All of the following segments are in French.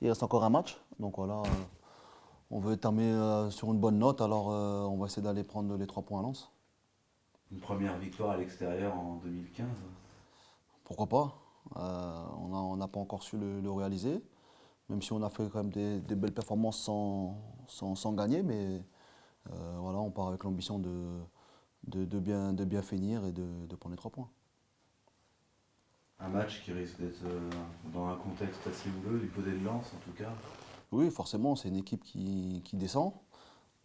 Il reste encore un match. Donc voilà, on veut terminer sur une bonne note. Alors on va essayer d'aller prendre les 3 points à Lens. Une première victoire à l'extérieur en 2015. Pourquoi pas? On n'a pas encore su le réaliser. Même si on a fait quand même des belles performances sans gagner. Mais voilà, on part avec l'ambition de bien finir et de prendre les 3 points. Un match qui risque d'être dans un contexte assez houleux du côté de Lens en tout cas. Oui, forcément, c'est une équipe qui descend.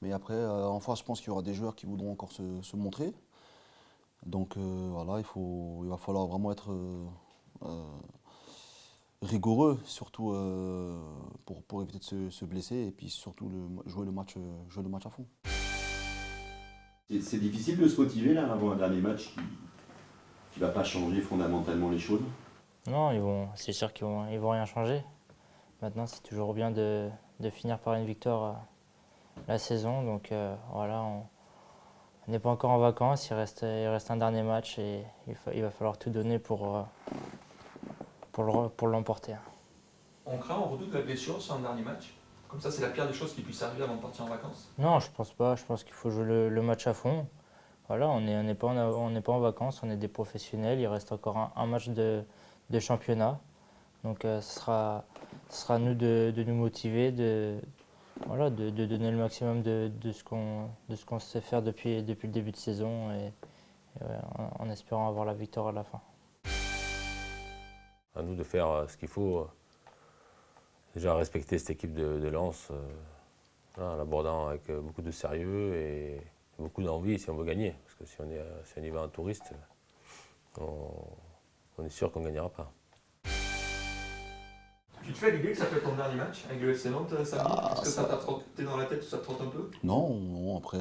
Mais après, en face, je pense qu'il y aura des joueurs qui voudront encore se montrer. Donc voilà, il va falloir vraiment être rigoureux, surtout pour éviter de se blesser et puis surtout jouer le match à fond. C'est difficile de se motiver là avant un dernier match qui va pas changer fondamentalement les choses. Non, c'est sûr ils vont rien changer. Maintenant, c'est toujours bien de finir par une victoire la saison. Donc voilà, on n'est pas encore en vacances, il reste un dernier match et il va falloir tout donner pour l'emporter. On craint, on redoute la blessure sur un dernier match. Comme ça, c'est la pire des choses qui puisse arriver avant de partir en vacances. Non, je pense pas. Je pense qu'il faut jouer le match à fond. Voilà, on n'est pas, on n'est pas en vacances, on est des professionnels. Il reste encore un match de championnat. Donc ce sera à nous de nous motiver, voilà, de donner le maximum de ce qu'on sait faire depuis le début de saison et ouais, en espérant avoir la victoire à la fin. À nous de faire ce qu'il faut. Déjà respecter cette équipe de Lens, voilà, en l'abordant avec beaucoup de sérieux et beaucoup d'envie si on veut gagner. Parce que si on y va en touriste, on est sûr qu'on ne gagnera pas. Tu te fais l'idée que ça peut être ton dernier match avec le FC Nantes samedi? Est-ce que ça t'a trotté dans la tête ou ça te trotte un peu? Non, après,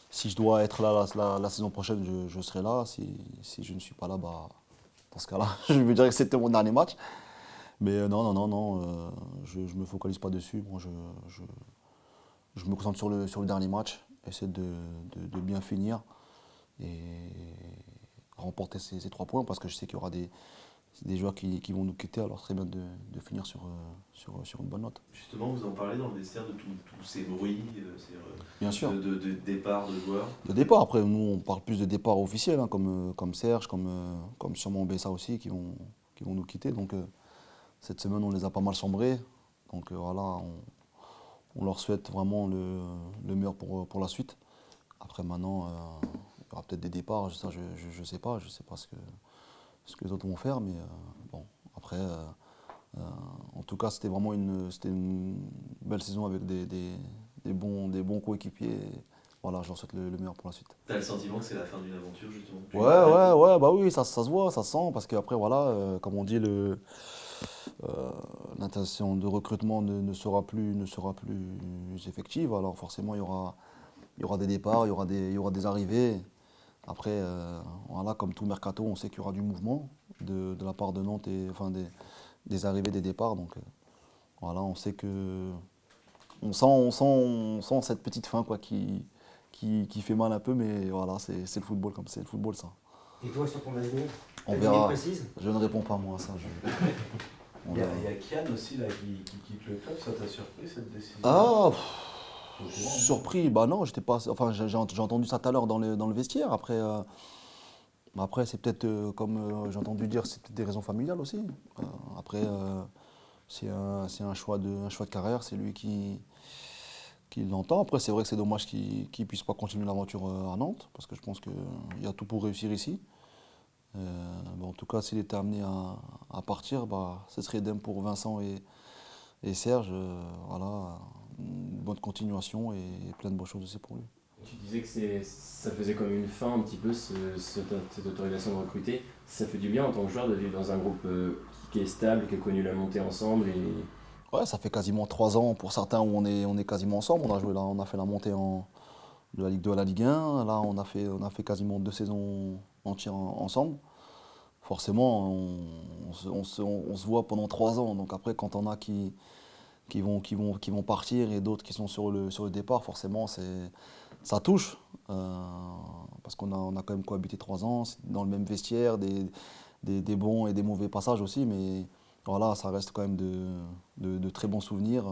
si je dois être là la saison prochaine, je serai là. Si je ne suis pas là, bah, dans ce cas-là, je me dirais que c'était mon dernier match. Mais non, je ne me focalise pas dessus. Moi, je me concentre sur le dernier match, essayer de bien finir et remporter ces 3 points parce que je sais qu'il y aura des joueurs qui vont nous quitter, alors c'est bien de finir sur une bonne note. Justement, vous en parlez dans le vestiaire de tous ces bruits, Bien sûr. de départ de joueurs. De départ, après, nous, on parle plus de départ officiel, hein, comme Serge, comme sûrement Bessa aussi, qui vont nous quitter. Donc, cette semaine, on les a pas mal chambrés. Donc, voilà, on leur souhaite vraiment le meilleur pour la suite. Après, maintenant, il y aura peut-être des départs, ça, je sais pas. Je sais pas ce que les autres vont faire, mais bon, après, en tout cas, c'était vraiment une belle saison avec des bons coéquipiers. Voilà, je leur souhaite le meilleur pour la suite. T'as le sentiment que c'est la fin d'une aventure justement? Ouais, bah oui, ça se voit, ça se sent, parce qu'après, voilà, comme on dit, l'intention de recrutement ne sera plus effective. Alors forcément, il y aura des départs, il y aura des arrivées. Après, voilà, comme tout mercato, on sait qu'il y aura du mouvement de la part de Nantes, et, enfin des arrivées, des départs. Donc voilà, on sait que on sent cette petite fin quoi, qui fait mal un peu, mais voilà, c'est le football, comme c'est le football ça. Et toi, sur ton avenir, On t'as une idée verra. précise? Je ne réponds pas moi à ça. On Il y verra. a Kian aussi là, qui quitte le club, ça t'a surpris cette décision? Ah, Au courant, non? surpris, bah non, j'étais pas. Enfin, j'ai entendu ça tout à l'heure dans le vestiaire. Après, c'est peut-être, comme j'ai entendu dire, c'est peut-être des raisons familiales aussi. Après, c'est un choix de carrière, c'est lui qui l'entend. Après, c'est vrai que c'est dommage qu'il ne puisse pas continuer l'aventure à Nantes, parce que je pense qu'il y a tout pour réussir ici. En tout cas, s'il était amené à partir, bah, ce serait idem pour Vincent et Serge. Voilà, une bonne continuation et plein de bonnes choses aussi pour lui. Tu disais que ça faisait comme une fin un petit peu cette autorisation de recruter. Ça fait du bien en tant que joueur de vivre dans un groupe qui est stable, qui a connu la montée ensemble. Ouais, ça fait quasiment 3 ans pour certains où on est quasiment ensemble. On a fait la montée de la Ligue 2 à la Ligue 1. Là, on a fait quasiment 2 saisons entières ensemble. Forcément, on se voit pendant 3 ans. Donc après, quand on a qui vont partir et d'autres qui sont sur le départ, forcément, ça touche. Parce on a quand même cohabité 3 ans, dans le même vestiaire, des bons et des mauvais passages aussi. Mais Voilà, ça reste quand même de très bons souvenirs.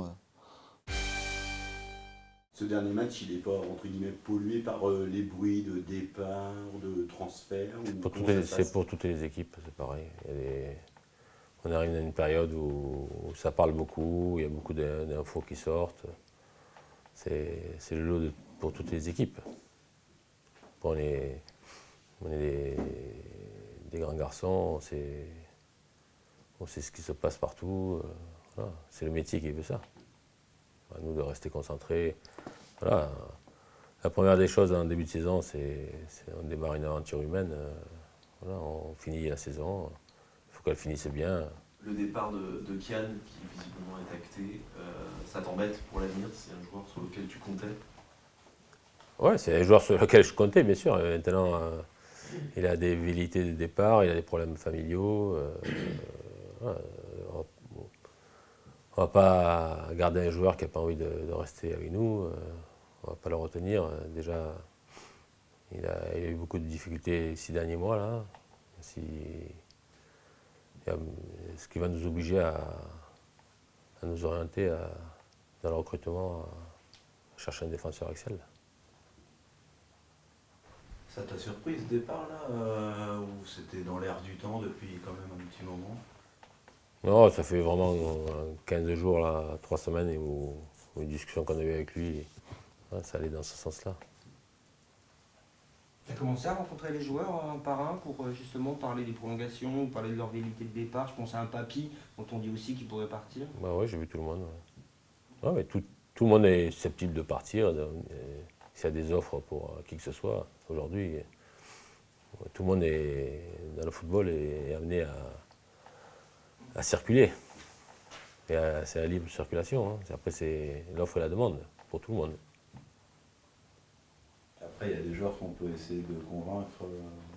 Ce dernier match, il n'est pas entre guillemets pollué par les bruits de départ, de transfert ou comment ça se C'est passe? pour toutes les équipes, c'est pareil. On arrive à une période où ça parle beaucoup, il y a beaucoup d'infos qui sortent. C'est le lot pour toutes les équipes. Bon, on est des grands garçons, on sait ce qui se passe partout. Voilà. C'est le métier qui veut ça. À nous de rester concentrés. Voilà. La première des choses en début de saison, on démarre une aventure humaine. Voilà, on finit la saison. Il faut qu'elle finisse bien. Le départ de Kian, qui visiblement est acté, ça t'embête pour l'avenir? C'est un joueur sur lequel tu comptais? Ouais, c'est un joueur sur lequel je comptais, bien sûr. Maintenant, il a des velléités de départ, il a des problèmes familiaux. Voilà. On ne va pas garder un joueur qui n'a pas envie de rester avec nous. On ne va pas le retenir. Déjà, il a eu beaucoup de difficultés ces derniers mois, là. Ce qui va nous obliger à nous orienter dans le recrutement, à chercher un défenseur Excel. Ça t'a surpris ce départ-là ou c'était dans l'air du temps depuis quand même un petit moment? Non, ça fait vraiment 15 jours, là, 3 semaines, où une discussion qu'on a eue avec lui, ça allait dans ce sens-là. Tu as commencé à rencontrer les joueurs un par un pour justement parler des prolongations, ou parler de leur velléité de départ. Je pense à un Papy, dont on dit aussi qu'il pourrait partir. Bah ouais, j'ai vu tout le monde. Ouais. Ouais, mais tout le monde est susceptible de partir. S'il y a des offres pour qui que ce soit, aujourd'hui, tout le monde dans le football est amené à circuler. C'est la libre circulation. Hein. Après, c'est l'offre et la demande pour tout le monde. Après, il y a des joueurs qu'on peut essayer de convaincre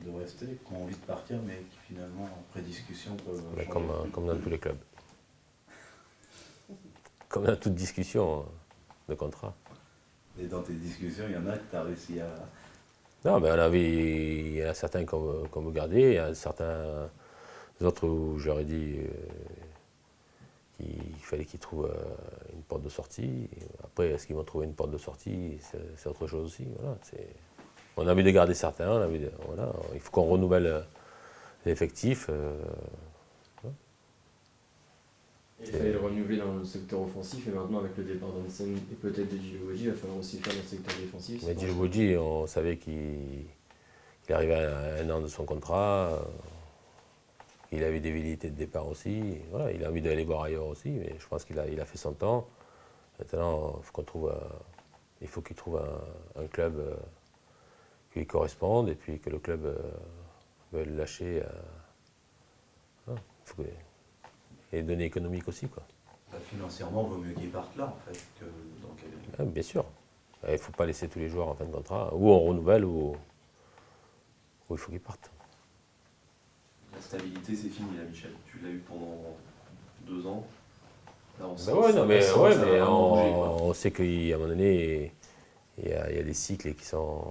de rester, qui ont envie de partir, mais qui finalement, après discussion, peuvent Ben, changer. comme dans tous les clubs. Comme dans toute discussion de contrat. Et dans tes discussions, il y en a que tu as réussi à... Non, mais il y en a certains qu'on veut garder, il y a certains autres où j'aurais dit qu'il fallait qu'ils trouvent une porte de sortie. Après, est-ce qu'ils vont trouver une porte de sortie? C'est autre chose aussi. Voilà, on a envie de garder certains, voilà, il faut qu'on renouvelle l'effectif. Il fallait le renouveler dans le secteur offensif et maintenant avec le départ d'Hansen et peut-être de Djilobodji, il va falloir aussi faire dans le secteur défensif. Mais Djilobodji, on savait qu'il arrivait à 1 an de son contrat. Il avait des velléités de départ aussi. Voilà, il a envie d'aller voir ailleurs aussi, mais je pense qu'il a fait son temps. Maintenant, il faut qu'il trouve un club qui lui corresponde et puis que le club veuille le lâcher. Et les données économiques aussi, quoi. Bah, financièrement, il vaut mieux qu'ils partent là, en fait, que dans quel... Bien sûr. Il ne faut pas laisser tous les joueurs en fin de contrat. Ou on renouvelle, ou il faut qu'ils partent. La stabilité, c'est fini, là, Michel. Tu l'as eu pendant 2 ans. Là, on Ben ouais, non, mais, ça ouais, va mais vraiment bouger, quoi. on sait qu'à un moment donné, il y a des cycles qui sont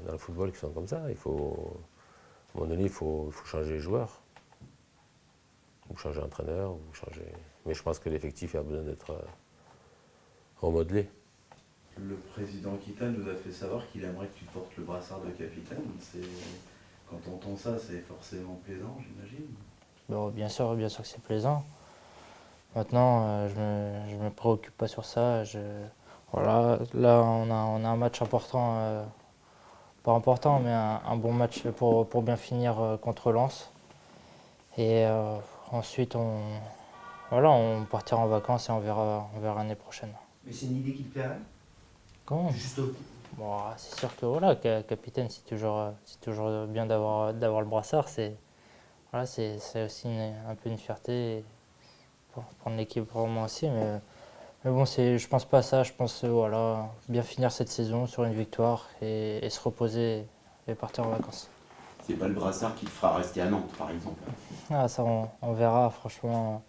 dans le football qui sont comme ça. À un moment donné, il faut changer les joueurs. Ou changer d'entraîneur, ou changer. Mais je pense que l'effectif a besoin d'être remodelé. Le président Kita nous a fait savoir qu'il aimerait que tu portes le brassard de capitaine. Quand on entend ça, c'est forcément plaisant, j'imagine. Bon, bien sûr que c'est plaisant. Maintenant, je me préoccupe pas sur ça. Voilà, là, on a un match important, pas important, mais un bon match pour bien finir contre Lens. Et ensuite, on partira en vacances et on verra l'année prochaine. Mais c'est une idée qui te plairait? Comment? Juste Bon, c'est sûr que voilà, capitaine, c'est toujours bien d'avoir le brassard. C'est aussi un peu une fierté pour prendre l'équipe pour moi aussi. Mais bon, je pense pas à ça. Je pense voilà, bien finir cette saison sur une victoire et se reposer et partir en vacances. C'est pas le brassard qui te fera rester à Nantes, par exemple. Ah, ça, on verra. Franchement,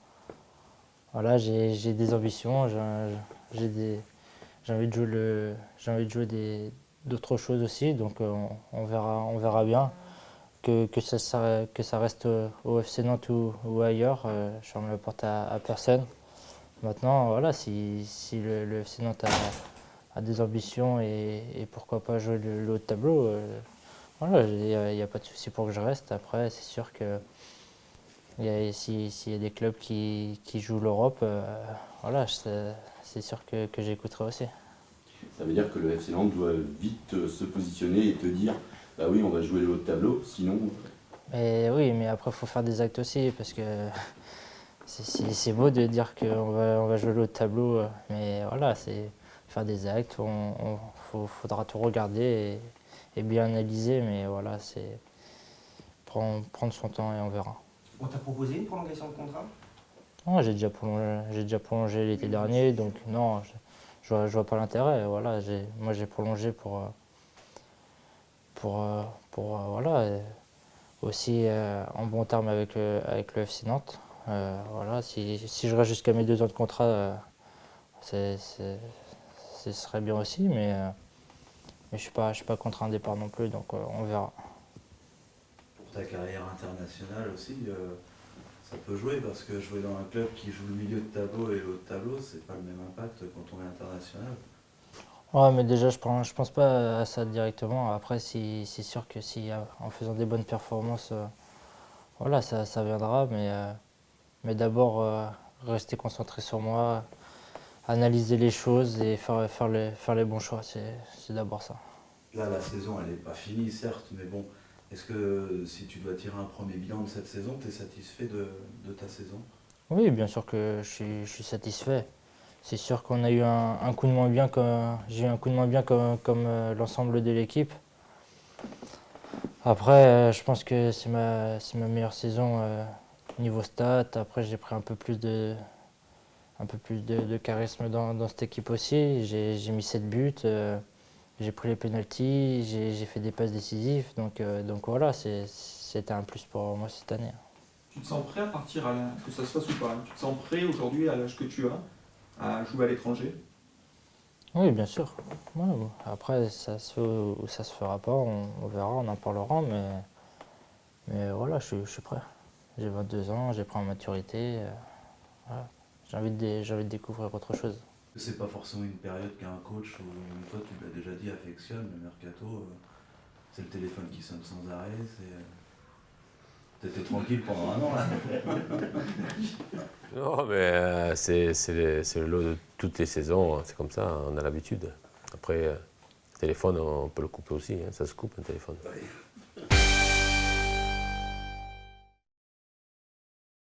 voilà, j'ai des ambitions. J'ai envie de jouer d'autres choses aussi. Donc, on verra bien. que ça reste au FC Nantes ou ailleurs, je ferme la porte à personne. Maintenant, voilà, si le FC Nantes a des ambitions et pourquoi pas jouer le haut de tableau, voilà, il n'y a pas de souci pour que je reste. Après, c'est sûr que s'il y a des clubs qui jouent l'Europe, voilà, c'est sûr que j'écouterai aussi. Ça veut dire que le FC Nantes doit vite se positionner et te dire bah oui, on va jouer le haut de tableau, sinon. Mais oui, mais après, il faut faire des actes aussi, parce que c'est beau de dire qu'on va jouer le haut de tableau, mais voilà, c'est faire des actes, faudra tout regarder et bien analyser, mais voilà, c'est prendre son temps et on verra. On t'a proposé une prolongation de contrat? Non, j'ai déjà prolongé l'été dernier, donc non, je vois pas l'intérêt. Voilà, moi j'ai prolongé pour voilà, aussi en bon terme avec le FC Nantes. Voilà, si je reste jusqu'à mes 2 ans de contrat, ce serait bien aussi, mais je suis pas contre un départ non plus, donc on verra. Pour ta carrière internationale aussi, ça peut jouer parce que jouer dans un club qui joue le milieu de tableau et le haut de tableau, c'est pas le même impact quand on est international. Ouais, mais déjà, je pense pas à ça directement. Après, c'est sûr que en faisant des bonnes performances, voilà, ça viendra, mais d'abord, rester concentré sur moi, analyser les choses et faire les bons choix. C'est d'abord ça. Là, la saison, elle n'est pas finie, certes, mais bon, est-ce que si tu dois tirer un premier bilan de cette saison, tu es satisfait de ta saison? Oui, bien sûr que je suis satisfait. C'est sûr qu'on a eu un coup de moins bien, j'ai eu un coup de moins bien comme l'ensemble de l'équipe. Après, je pense que c'est ma meilleure saison niveau stats. Après, j'ai pris un peu plus de charisme dans cette équipe aussi. J'ai mis 7 buts, j'ai pris les pénaltys, j'ai fait des passes décisives. Donc voilà, c'était un plus pour moi cette année. Tu te sens prêt à partir, que ça se fasse ou pas? Tu te sens prêt aujourd'hui, à l'âge que tu as, à jouer à l'étranger? Oui, bien sûr. Ouais, bon. Après, ça se fait ou ça se fera pas, on verra, on en parlera, mais voilà, je suis prêt. J'ai 22 ans, j'ai pris en maturité. Voilà. J'ai envie de découvrir autre chose. C'est pas forcément une période qu'un coach, ou toi tu l'as déjà dit, affectionne, le mercato, c'est le téléphone qui sonne sans arrêt, t'étais tranquille pendant un an là. Non, mais c'est le lot de toutes les saisons, c'est comme ça, on a l'habitude. Après, le téléphone, on peut le couper aussi, hein, ça se coupe un téléphone. Ouais.